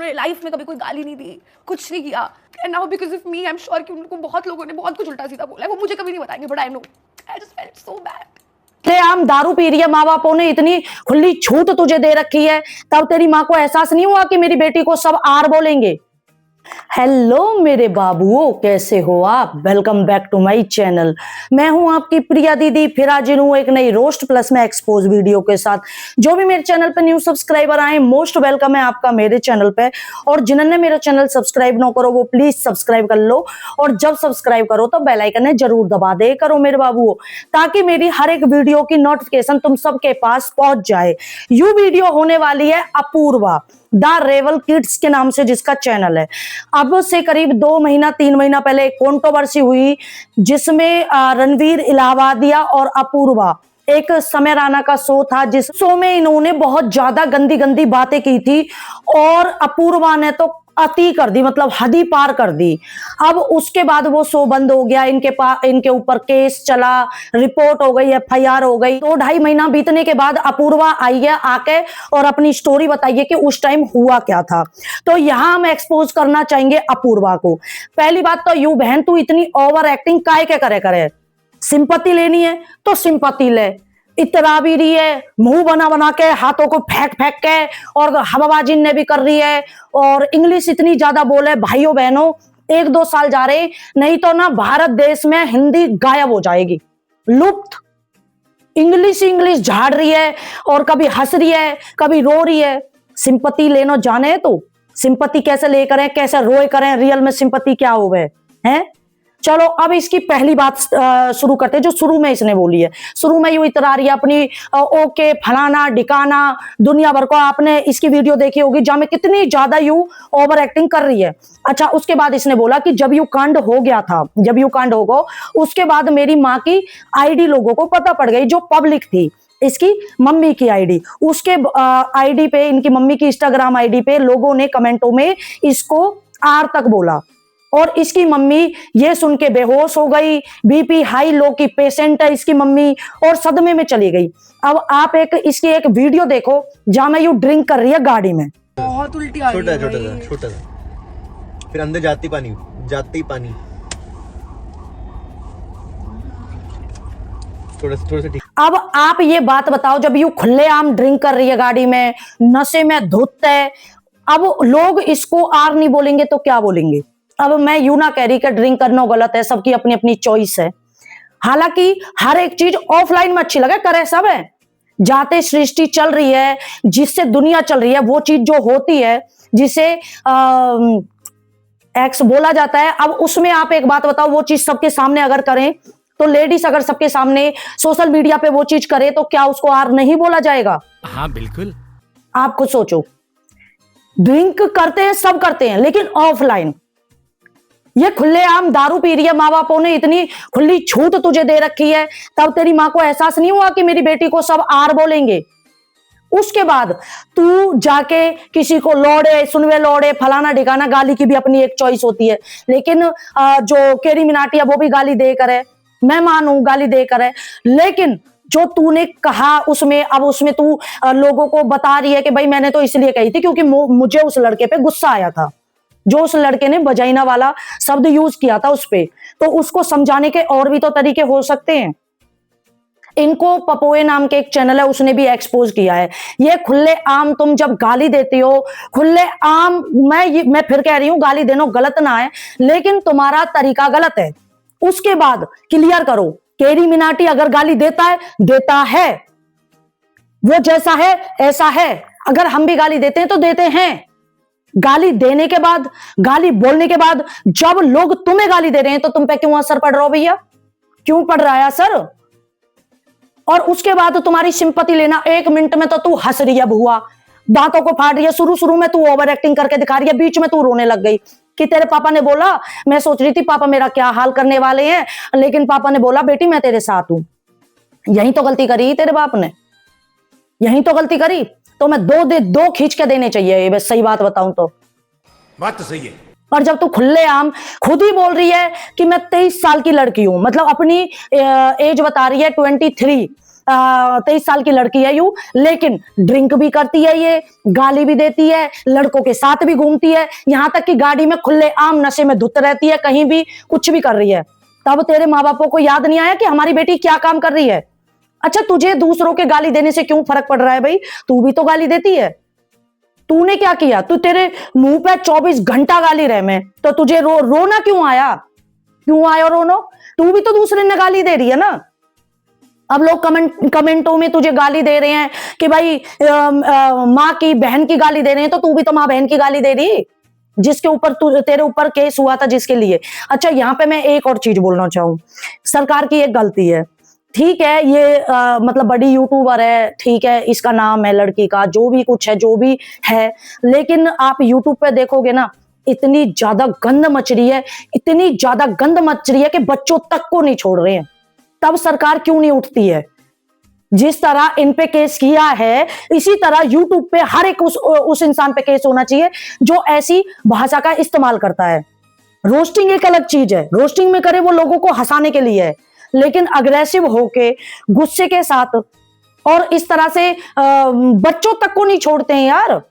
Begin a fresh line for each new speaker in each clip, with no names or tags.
उन्होंने लाइफ में कभी कोई गाली नहीं दी, कुछ नहीं किया। And now because of me I am sure कि उनको बहुत लोगों ने बहुत कुछ उल्टा सीधा बोला है, वो मुझे कभी नहीं बताएंगे, but I know I just felt so bad.
आम दारू पी रही है, माँ बापों ने इतनी खुली छूट तुझे दे रखी है, तब तेरी माँ को एहसास नहीं हुआ कि मेरी बेटी को सब आर बोलेंगे। हेलो मेरे बाबुओं, कैसे हो आप? Welcome back to my channel. मैं हूं आपकी प्रिया दीदी, फिर हाजिर हूं एक नई रोस्ट प्लस में एक्सपोज वीडियो के साथ। जो भी मेरे चैनल पे न्यू सब्सक्राइबर आए, मोस्ट वेलकम है आपका मेरे चैनल पे। और जिन्होंने मेरा चैनल सब्सक्राइब ना करो वो प्लीज सब्सक्राइब कर लो, और जब सब्सक्राइब करो तो बेल आइकन जरूर दबा दे करो मेरे बाबुओं, ताकि मेरी हर एक वीडियो की नोटिफिकेशन तुम सबके पास पहुंच जाए। यू वीडियो होने वाली है अपूर्वा द रेवल किड्स के नाम से जिसका चैनल है। अब से करीब 2 महीना 3 महीना पहले एक कंट्रोवर्सी हुई जिसमें रणवीर इलाहाबादिया और अपूर्वा, एक समय राणा का शो था जिस शो में इन्होंने बहुत ज्यादा गंदी गंदी बातें की थी, और अपूर्वा ने तो अति कर दी, मतलब हद ही पार कर दी। अब उसके बाद वो शो बंद हो गया, इनके ऊपर केस चला, रिपोर्ट हो गई, FIR हो गई। 2-2.5 महीना बीतने के बाद अपूर्वा आई है आके और अपनी स्टोरी बताइए कि उस टाइम हुआ क्या था। तो यहां हम एक्सपोज करना चाहेंगे अपूर्वा को। पहली बात तो यू बहन, तू इतनी ओवर एक्टिंग काहे के करे? सिंपत्ति लेनी है तो सिंपत्ति ले, इतना भी रही है मुंह बना बना के, हाथों को फेंक फेंक के, और हवाबाजी ने भी कर रही है, और इंग्लिश इतनी ज्यादा बोले। भाइयों बहनों, 1-2 साल जा रहे, नहीं तो ना भारत देश में हिंदी गायब हो जाएगी, लुप्त। इंग्लिश झाड़ रही है, और कभी हंस रही है, कभी रो रही है। सिंपत्ति लेनो जाने तो सिंपत्ति कैसे ले करें, कैसे रोए करें, रियल में सिंपत्ति क्या हो गए हैं। चलो अब इसकी पहली बात शुरू करते हैं, जो शुरू में इसने बोली है। शुरू में यू इतरा रही है अपनी ओके फलाना ढिकाना दुनिया भर को। आपने इसकी वीडियो देखी होगी जहां में कितनी ज्यादा यू ओवर एक्टिंग कर रही है। अच्छा, उसके बाद इसने बोला कि जब यू कांड हो गया था, जब यू कांड होगा उसके बाद मेरी माँ की ID लोगों को पता पड़ गई, जो पब्लिक थी, इसकी मम्मी की ID। उसके ID पे, इनकी मम्मी की Instagram ID पे लोगों ने कमेंटों में इसको आर तक बोला, और इसकी मम्मी ये सुन के बेहोश हो गई। BP हाई लो की पेशेंट है इसकी मम्मी, और सदमे में चली गई। अब आप इसकी एक वीडियो देखो जहां में यू ड्रिंक कर रही है गाड़ी में।
बहुत उल्टी आ रही है।
छोटा सा फिर अंदर जाती पानी थोड़ा सा ठीक।
अब आप ये बात बताओ, जब यू खुलेआम ड्रिंक कर रही है गाड़ी में, नशे में धुत है, अब लोग इसको आर नहीं बोलेंगे तो क्या बोलेंगे? अब मैं यूं ना कह रही कि ड्रिंक करना गलत है, सबकी अपनी अपनी चॉइस है। हालांकि हर एक चीज ऑफलाइन में अच्छी लगे, करे सब है। जाते सृष्टि चल रही है, जिससे दुनिया चल रही है, वो चीज जो होती है जिसे एक्स बोला जाता है। अब उसमें आप एक बात बताओ, वो चीज सबके सामने अगर करें तो लेडीज अगर सबके सामने सोशल मीडिया पे वो चीज करे तो क्या उसको आर नहीं बोला जाएगा?
हाँ बिल्कुल।
आप खुद सोचो, ड्रिंक करते हैं, सब करते हैं, लेकिन ऑफलाइन। ये खुलेआम दारू पी रही है, माँ बापों ने इतनी खुली छूट तुझे दे रखी है, तब तेरी माँ को एहसास नहीं हुआ कि मेरी बेटी को सब आर बोलेंगे। उसके बाद तू जाके किसी को लौड़े, सुनवे लौड़े, फलाना ढिकाना, गाली की भी अपनी एक चॉइस होती है। लेकिन जो केरी मिनाटी है वो भी गाली दे करे, मैं मानू गाली दे करे, लेकिन जो तूने कहा उसमें, अब उसमें तू लोगों को बता रही है कि भाई मैंने तो इसलिए कही थी क्योंकि मुझे उस लड़के पे गुस्सा आया था, जो उस लड़के ने वजाइना वाला शब्द यूज किया था उस पे। तो उसको समझाने के और भी तो तरीके हो सकते हैं। इनको पपोए नाम के एक चैनल है, उसने भी एक्सपोज किया है। ये खुले आम तुम जब गाली देती हो, खुले आम, मैं फिर कह रही हूं, गाली देना गलत ना है, लेकिन तुम्हारा तरीका गलत है। उसके बाद क्लियर करो, केरी मिनाटी अगर गाली देता है, वो जैसा है ऐसा है। अगर हम भी गाली देते हैं तो देते हैं। गाली देने के बाद, गाली बोलने के बाद जब लोग तुम्हें गाली दे रहे हैं तो तुम पे क्यों असर पड़ रहा हो भैया? क्यों पड़ रहा है असर? और उसके बाद तुम्हारी सिंपत्ति लेना, 1 मिनट में तो तू हंस रही है बुआ, बातों को फाड़ रही है, शुरू में तू ओवर एक्टिंग करके दिखा रही है, बीच में तू रोने लग गई कि तेरे पापा ने बोला। मैं सोच रही थी पापा मेरा क्या हाल करने वाले हैं, लेकिन पापा ने बोला बेटी मैं तेरे साथ हूं। यही तो गलती करी तेरे बाप ने, यही तो गलती करी। तो मैं 2 खींच के देने चाहिए, बस सही बात बताऊं तो।
बात तो सही है।
और जब तू खुलेआम खुद ही बोल रही है कि मैं 23 साल की लड़की हूं, मतलब अपनी एज बता रही है 23, 23 साल की लड़की है यू, लेकिन ड्रिंक भी करती है, ये गाली भी देती है, लड़कों के साथ भी घूमती है, यहाँ तक कि गाड़ी में खुले आम नशे में धुत रहती है, कहीं भी कुछ भी कर रही है। तब तेरे माँ बापों को याद नहीं आया कि हमारी बेटी क्या काम कर रही है? अच्छा, तुझे दूसरों के गाली देने से क्यों फर्क पड़ रहा है भाई? तू भी तो गाली देती है। तूने क्या किया? तू, तेरे मुंह पे 24 घंटा गाली रहे में, तो तुझे रोना क्यों आया? क्यों आया रोनो? तू भी तो दूसरे ने गाली दे रही है ना। अब लोग कमेंटों में तुझे गाली दे रहे हैं कि भाई माँ की बहन की गाली दे रहे हैं, तो तू भी तो माँ बहन की गाली दे रही, जिसके ऊपर तेरे ऊपर केस हुआ था, जिसके लिए। अच्छा, यहाँ पे मैं एक और चीज बोलना चाहूँ। सरकार की एक गलती है, ठीक है, ये मतलब बड़ी यूट्यूबर है, ठीक है, इसका नाम है लड़की का, जो भी कुछ है, जो भी है, लेकिन आप यूट्यूब पे देखोगे ना, इतनी ज्यादा गंद मच रही है, इतनी ज्यादा गंद मच रही है कि बच्चों तक को नहीं छोड़ रहे हैं। तब सरकार क्यों नहीं उठती है? जिस तरह इन पे केस किया है, इसी तरह यूट्यूब पे हर एक उस इंसान पे केस होना चाहिए जो ऐसी भाषा का इस्तेमाल करता है। रोस्टिंग एक अलग चीज है, रोस्टिंग में करे वो लोगों को हंसाने के लिए है, लेकिन अग्रेसिव होके, गुस्से के साथ और इस तरह से बच्चों तक को नहीं छोड़ते हैं यार।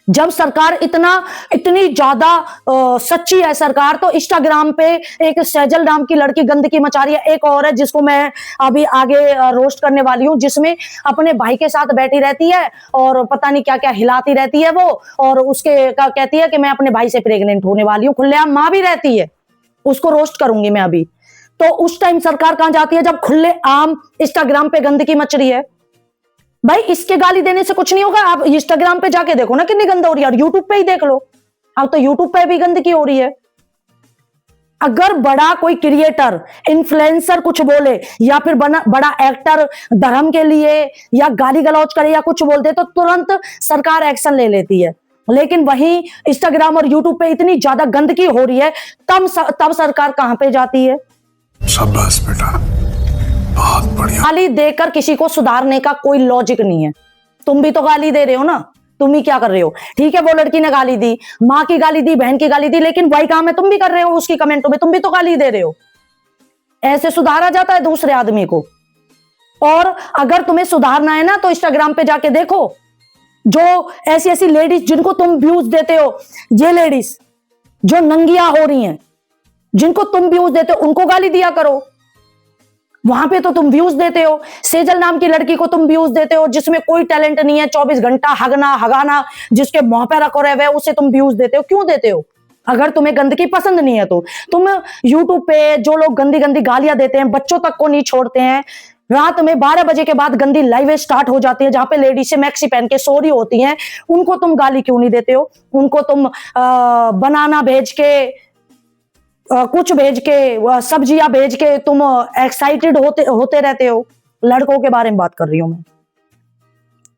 जब सरकार इतनी ज्यादा सच्ची है सरकार, तो इंस्टाग्राम पे एक सेजल नाम की लड़की गंदगी मचा रही है। एक और है जिसको मैं अभी आगे रोस्ट करने वाली हूँ, जिसमें अपने भाई के साथ बैठी रहती है और पता नहीं क्या क्या हिलाती रहती है वो, और उसके कहती है कि मैं अपने भाई से प्रेग्नेंट होने वाली हूँ, खुलेआम माँ भी रहती है। उसको रोस्ट करूंगी मैं अभी। तो उस टाइम सरकार कहां जाती है जब खुले आम इंस्टाग्राम पे गंदगी मच रही है? भाई, इसके गाली देने से कुछ नहीं होगा। आप इंस्टाग्राम पे जाके देखो ना कितनी गंदा हो रही है, और यूट्यूब पे ही देख लो, अब तो यूट्यूब पे भी गंदगी हो रही है। अगर बड़ा कोई क्रिएटर, इन्फ्लुएंसर कुछ बोले, या फिर बड़ा एक्टर धर्म के लिए या गाली गलौज करे या कुछ बोलते, तो तुरंत सरकार एक्शन ले लेती है। लेकिन वहीं इंस्टाग्राम और यूट्यूब पे इतनी ज्यादा गंदगी हो रही है, तब सरकार कहां पे जाती है?
शाबाश बेटा, बहुत बढ़िया।
गाली देकर किसी को सुधारने का कोई लॉजिक नहीं है। तुम भी तो गाली दे रहे हो ना, तुम ही क्या कर रहे हो? ठीक है, वो लड़की ने गाली दी, माँ की गाली दी, बहन की गाली दी, लेकिन वही काम है तुम भी कर रहे हो उसकी कमेंटों में, तुम भी तो गाली दे रहे हो। ऐसे सुधारा जाता है दूसरे आदमी को? और अगर तुम्हें सुधारना है ना, तो इंस्टाग्राम पे जाके देखो, जो ऐसी ऐसी लेडीज जिनको तुम व्यूज देते हो, ये लेडीज जो नंगिया हो रही हैं, जिनको तुम व्यूज देते हो, उनको गाली दिया करो। वहां पे तो तुम व्यूज देते हो। सेजल नाम की लड़की को तुम व्यूज देते हो, जिसमें कोई टैलेंट नहीं है, 24 घंटा हगना हगाना जिसके मुंह पे रखो रहे, उसे तुम व्यूज देते हो। क्यों देते हो? अगर तुम्हें गंदगी पसंद नहीं है तो तुम यूट्यूब पे जो लोग गंदी गंदी गालियां देते हैं, बच्चों तक को नहीं छोड़ते हैं, रात में 12 बजे के बाद गंदी लाइव स्टार्ट हो जाती है, जहां पे लेडीज मैक्सी पहन के सो रही होती हैं, उनको तुम गाली क्यों नहीं देते हो? उनको तुम बनाना भेज के, कुछ भेज के, सब्जियां भेज के तुम एक्साइटेड होते रहते हो। लड़कों के बारे में बात कर रही हूं मैं।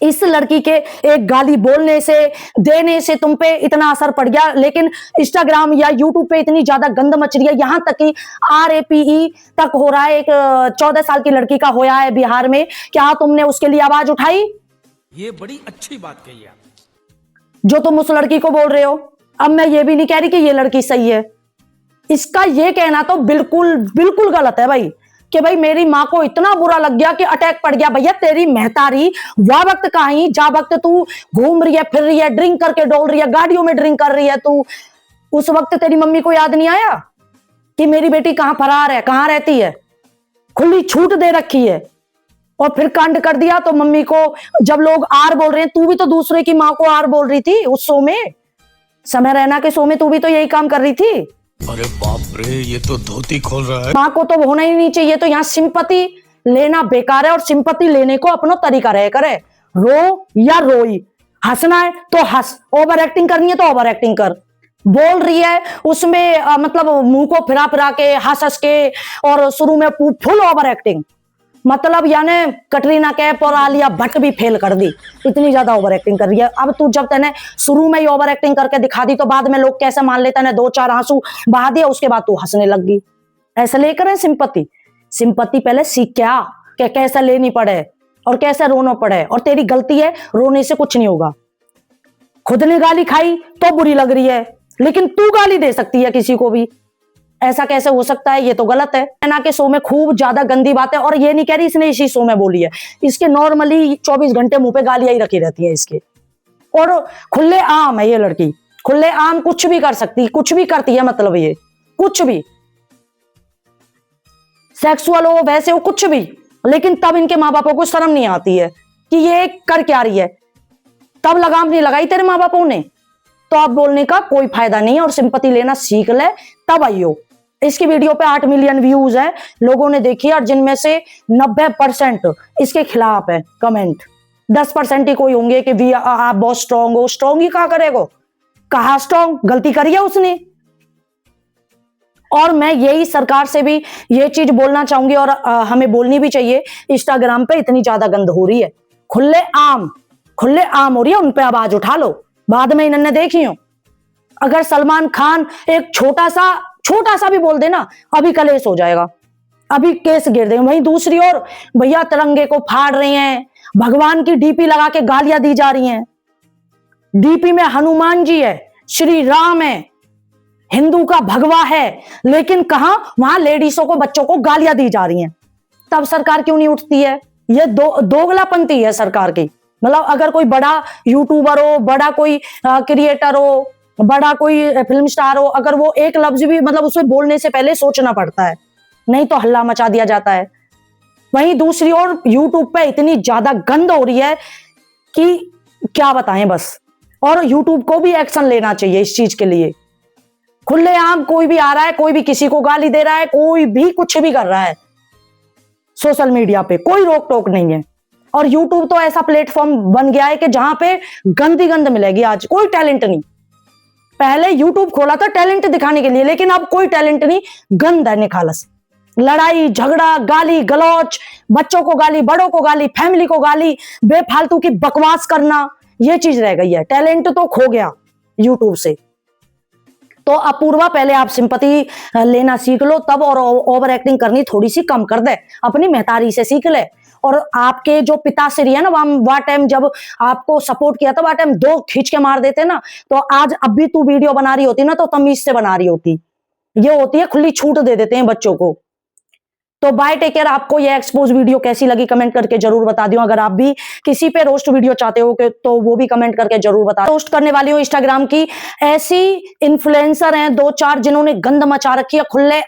इस लड़की के एक गाली बोलने से, देने से तुम पे इतना असर पड़ गया, लेकिन इंस्टाग्राम या यूट्यूब पे इतनी ज्यादा गंद मच रही है, यहां तक कि RAPE तक हो रहा है। एक 14 साल की लड़की का होया है बिहार में। क्या तुमने उसके लिए आवाज उठाई?
ये बड़ी अच्छी बात कही आप।
जो तुम उस लड़की को बोल रहे हो। अब मैं ये भी नहीं कह रही कि ये लड़की सही है, इसका ये कहना तो बिल्कुल बिल्कुल गलत है भाई, कि भाई मेरी माँ को इतना बुरा लग गया कि अटैक पड़ गया। भैया, तेरी महतारी वह वक्त कहीं, जा वक्त तू घूम रही है, फिर रही है, ड्रिंक करके डोल रही है, गाड़ियों में ड्रिंक कर रही है, तू उस वक्त तेरी मम्मी को याद नहीं आया कि मेरी बेटी कहां फरार है, कहां रहती है? खुली छूट दे रखी है, और फिर कांड कर दिया। तो मम्मी को जब लोग आर बोल रहे हैं, तू भी तो दूसरे की माँ को आर बोल रही थी उस शो में, समय रैना के शो में तू भी तो यही काम कर रही थी।
अरे बाप रे, ये तो धोती खोल रहा है।
माँ को तो होना ही नहीं चाहिए। तो यहाँ सिंपैथी लेना बेकार है, और सिंपैथी लेने को अपना तरीका रहे करे। रो या रोई, हंसना है तो हंस, ओवर एक्टिंग करनी है तो ओवर एक्टिंग कर। बोल रही है उसमें मतलब मुंह को फिरा फिरा के, हंस हंस के, और शुरू में फुल ओवर एक्टिंग, मतलब यानी कटरीना कैफ और आलिया भट्ट भी फेल कर दी, इतनी ज्यादा ओवर एक्टिंग कर रही है। अब तू जब तूने शुरू में ही ओवर एक्टिंग करके दिखा दी, तो बाद में लोग कैसे मान लेते हैं? 2-4 आंसू बहा दिया, उसके बाद तू हंसने लग गई। ऐसा लेकर है सिंपैथी। सिंपैथी पहले सीख क्या, कि कैसे लेनी पड़े और कैसे रोना पड़े। और तेरी गलती है, रोने से कुछ नहीं होगा। खुद ने गाली खाई तो बुरी लग रही है, लेकिन तू गाली दे सकती है किसी को भी। ऐसा कैसे हो सकता है, ये तो गलत है। ना के शो में खूब ज्यादा गंदी बात है, और ये नहीं कह रही इसने इसी शो में बोली है, इसके नॉर्मली 24 घंटे मुंह पे गालियां ही रखी रहती है इसके। और खुले आम है ये लड़की, खुले आम कुछ भी कर सकती, कुछ भी करती है, मतलब ये कुछ भी, सेक्सुअल हो वैसे हो कुछ भी, लेकिन तब इनके माँ बापों को शर्म नहीं आती है कि ये कर क्या रही है। तब लगाम नहीं लगाई तेरे माँ बापों ने, तो अब बोलने का कोई फायदा नहीं है, और सिंपैथी लेना सीख ले तब आइयो। इसकी वीडियो पे 8 मिलियन व्यूज है, लोगों ने देखी, और जिनमें से 90% इसके खिलाफ है कमेंट। 10% ही कोई होंगे कि आप बहुत स्ट्रांग हो। स्ट्रांग ही कहा करेगो, कहा स्ट्रांग, गलती करी है उसने। और मैं यही सरकार से भी ये चीज बोलना चाहूंगी, और हमें बोलनी भी चाहिए, इंस्टाग्राम पे इतनी ज्यादा गंद हो रही है, खुले आम हो रही है, उन पे आवाज उठा लो, बाद में इन्होंने देखी हो। अगर सलमान खान एक छोटा सा भी बोल देना, अभी कलेश हो जाएगा, अभी केस गिर देंगे। वहीं दूसरी ओर भैया तिरंगे को फाड़ रहे हैं, भगवान की डीपी लगा के गालियां दी जा रही हैं। डीपी में हनुमान जी है, श्री राम है, हिंदू का भगवा है, लेकिन कहां वहां लेडीजों को, बच्चों को गालियां दी जा रही हैं। तब सरकार क्यों नहीं उठती है? ये दोगलापंती है सरकार की। मतलब अगर कोई बड़ा यूट्यूबर हो, बड़ा कोई क्रिएटर हो, बड़ा कोई फिल्म स्टार हो, अगर वो एक लफ्ज भी, मतलब उसमें बोलने से पहले सोचना पड़ता है, नहीं तो हल्ला मचा दिया जाता है। वहीं दूसरी ओर यूट्यूब पे इतनी ज्यादा गंद हो रही है कि क्या बताएं बस। और यूट्यूब को भी एक्शन लेना चाहिए इस चीज के लिए। खुलेआम कोई भी आ रहा है, कोई भी किसी को गाली दे रहा है, कोई भी कुछ भी कर रहा है सोशल मीडिया पे, कोई रोक टोक नहीं है। और यूट्यूब तो ऐसा प्लेटफॉर्म बन गया है कि जहां पे गंदी गंद मिलेगी। आज कोई टैलेंट नहीं, पहले यूट्यूब खोला था टैलेंट दिखाने के लिए, लेकिन अब कोई टैलेंट नहीं, गंद है निखालस। लड़ाई झगड़ा, गाली गलौच, बच्चों को गाली, बड़ों को गाली, फैमिली को गाली, बेफालतू की बकवास करना, ये चीज रह गई है। टैलेंट तो खो गया यूट्यूब से। तो अपूर्वा, पहले आप सिंपैथी लेना सीख लो तब, और ओवर एक्टिंग करनी थोड़ी सी कम कर दे, अपनी मेहतारी से सीख ले। और आपके जो पिताश्री है ना, वह टाइम जब आपको सपोर्ट किया था, वह टाइम 2 खींच के मार देते ना, तो आज अब भी तू वीडियो बना रही होती ना, तो तमीज से बना रही होती। ये होती है खुली छूट दे देते हैं बच्चों को। तो बाय, टेक केयर। आपको ये एक्सपोज वीडियो कैसी लगी कमेंट करके जरूर बता दियो। अगर आप भी किसी पे रोस्ट वीडियो चाहते हो तो वो भी कमेंट करके जरूर बता। रोस्ट करने वाली हूँ इंस्टाग्राम की ऐसी इन्फ्लुएंसर हैं 2-4 जिन्होंने गंद मचा रखी है, खुले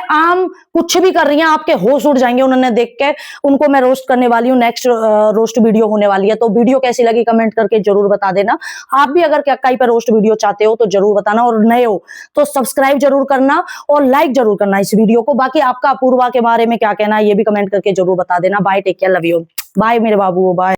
आम कुछ भी कर रही हैं, आपके होश उड़ जाएंगे उन्होंने देख के। उनको मैं रोस्ट करने वाली हूँ, नेक्स्ट रोस्ट वीडियो होने वाली है। तो वीडियो कैसी लगी कमेंट करके जरूर बता देना। आप भी अगर कहीं पर रोस्ट वीडियो चाहते हो तो जरूर बताना, और नए हो तो सब्सक्राइब जरूर करना और लाइक जरूर करना इस वीडियो को। बाकी आपका अपूर्वा के बारे में क्या कहना है ये भी कमेंट करके जरूर बता देना। Bye, take care, love you, bye मेरे बाबू, बाय।